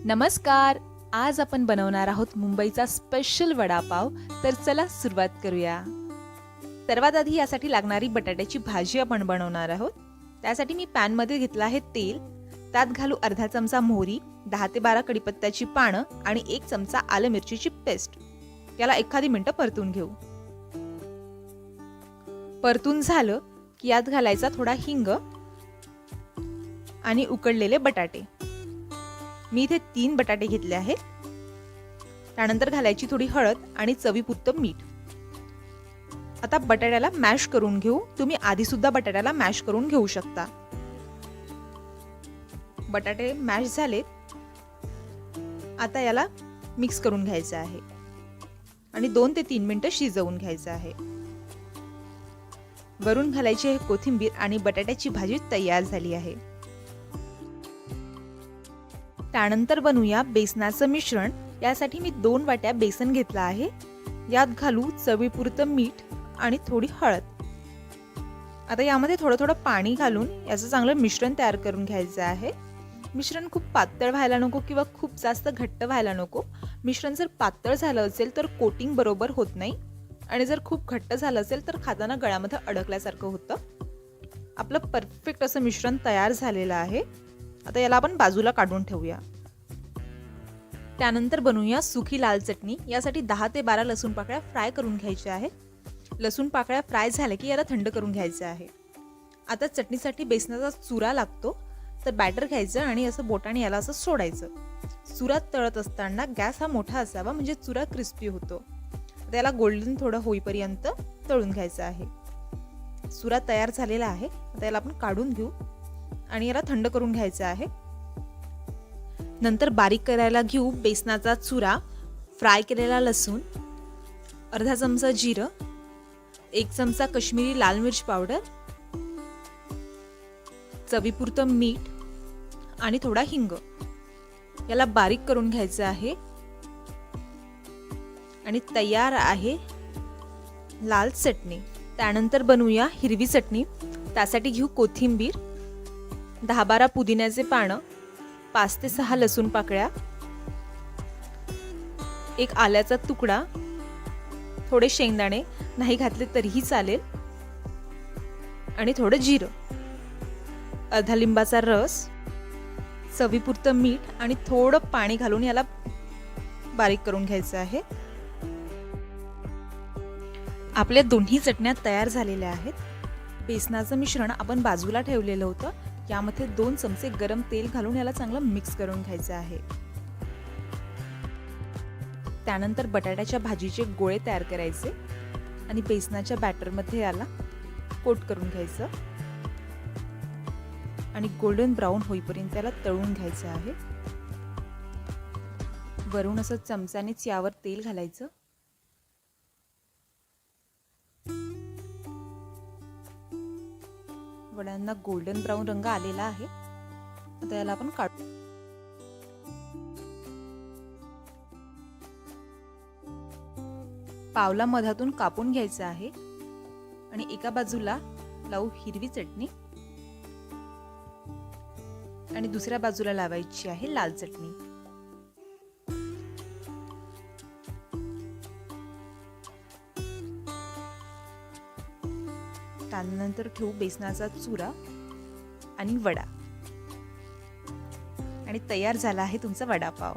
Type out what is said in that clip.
नमस्कार. आज आपण बनवणार आहोत मुंबईचा स्पेशल वडापाव. तर चला सुरुवात करूया. सर्वात आधी यासाठी लागणारी बटाट्याची भाजी आपण बनवणार आहोत. त्यासाठी मी पॅन मध्ये घेतला आहे तेल. त्यात घालू अर्धा चमचा मोहरी, 10 ते 12 कढीपत्त्याची पानं आणि 1 चमचा आलं मिरचीची पेस्ट. याला एखादी मिनिटं परतून घेऊ. परतून झालं की यात घालायचा थोडा हिंग आणि उकडलेले बटाटे. मी इथे 3 बटाटे घेतले आहेत. त्यानंतर घालायची थोडी हळद आणि चवीपुरतं मीठ. आता बटाट्याला मॅश करून घेऊ. तुम्ही आधी सुद्धा बटाट्याला मॅश करून घेऊ शकता. बटाटे मॅश झालेत. आता याला मिक्स करून घ्यायचं आहे आणि 2 ते 3 मिनिटं शिजवून घ्यायचं आहे. वरून घालायची आहे कोथिंबीर आणि बटाट्याची भाजी तयार झाली आहे. त्यानंतर बनवूया बेसनाचं मिश्रण. यासाठी मी 2 वाट्या बेसन घेतला आहे. यात घालू चवीपुरतं मीठ आणि थोडी हळद. आता यामध्ये थोडं पाणी घालून याचं चांगलं मिश्रण तयार करून घ्यायचं आहे. मिश्रण खूप पातळ व्हायला नको किंवा खूप जास्त घट्ट व्हायला नको. मिश्रण जर पातळ झालं असेल तर कोटिंग बरोबर होत नाही आणि जर खूप घट्ट झालं असेल तर खाताना गळ्यामध्ये अडकल्यासारखं होतं. आपलं परफेक्ट असं मिश्रण तयार झालेलं आहे. आता याला आपण बाजूला काढून ठेवूया. त्यानंतर बनवूया सुकी लाल चटणी. यासाठी 10 ते 12 लसूण पाकळ्या फ्राय करून घ्यायच्या आहेत. लसूण पाकळ्या फ्राय झाल्या की याला थंड करून घ्यायचं आहे. आता चटणीसाठी बेसनाचा चुरा लागतो. तर बॅटर घ्यायचं आणि असं बोटाने याला असं सोडायचं. चुरा तळत असताना गॅस हा मोठा असावा म्हणजे चुरा क्रिस्पी होतो. त्याला गोल्डन थोडं होईपर्यंत तळून घ्यायचं आहे. चुरा तयार झालेला आहे. आता याला आपण काढून घेऊ आणि याला थंड करून घ्यायचं आहे. नंतर बारीक करायला घेऊ बेसनाचा चुरा, फ्राय केलेला लसूण, अर्धा चमचा जिरं, 1 चमचा काश्मीरी लाल मिर्च पावडर, चवीपुरतं मीठ आणि थोडा हिंग. याला बारीक करून घ्यायचं आहे आणि तयार आहे लाल चटणी. त्यानंतर बनवूया हिरवी चटणी. त्यासाठी घेऊ कोथिंबीर, 10-12 पुदिन्याचे पानं, 5 ते 6 लसूण पाकळ्या, 1 आल्याचा तुकडा, थोडे शेंगदाणे नाही घातले तरीही चालेल आणि थोडं जिरं, अर्धा लिंबाचा रस, चवीपुरतं मीठ आणि थोडं पाणी घालून याला बारीक करून घ्यायचं आहे. आपल्या दोन्ही चटण्या तयार झालेल्या आहेत. बेसनाचं मिश्रण आपण बाजूला ठेवलेलं होतं. यामध्ये 2 चमचे गरम तेल घालून याला चांगलं मिक्स करून घ्यायचं आहे. त्यानंतर बटाट्याच्या भाजीचे गोळे तयार करायचे आणि बेसनाच्या बॅटरमध्ये याला कोट करून घ्यायचं आणि गोल्डन ब्राऊन होईपर्यंत याला तळून घ्यायचं आहे. वरून असं चमच्यानेच यावर तेल घालायचं. वड्यांना गोल्डन ब्राऊन रंग आलेला आहे. आता याला आपण काढू. पावला मधातून कापून घ्यायचं आहे आणि एका बाजूला लावू हिरवी चटणी आणि दुसऱ्या बाजूला लावायची आहे लाल चटणी. त्यानंतर ठेवू बेसनाचा चुरा आणि वडा आणि तयार झाला आहे तुमचा वडापाव.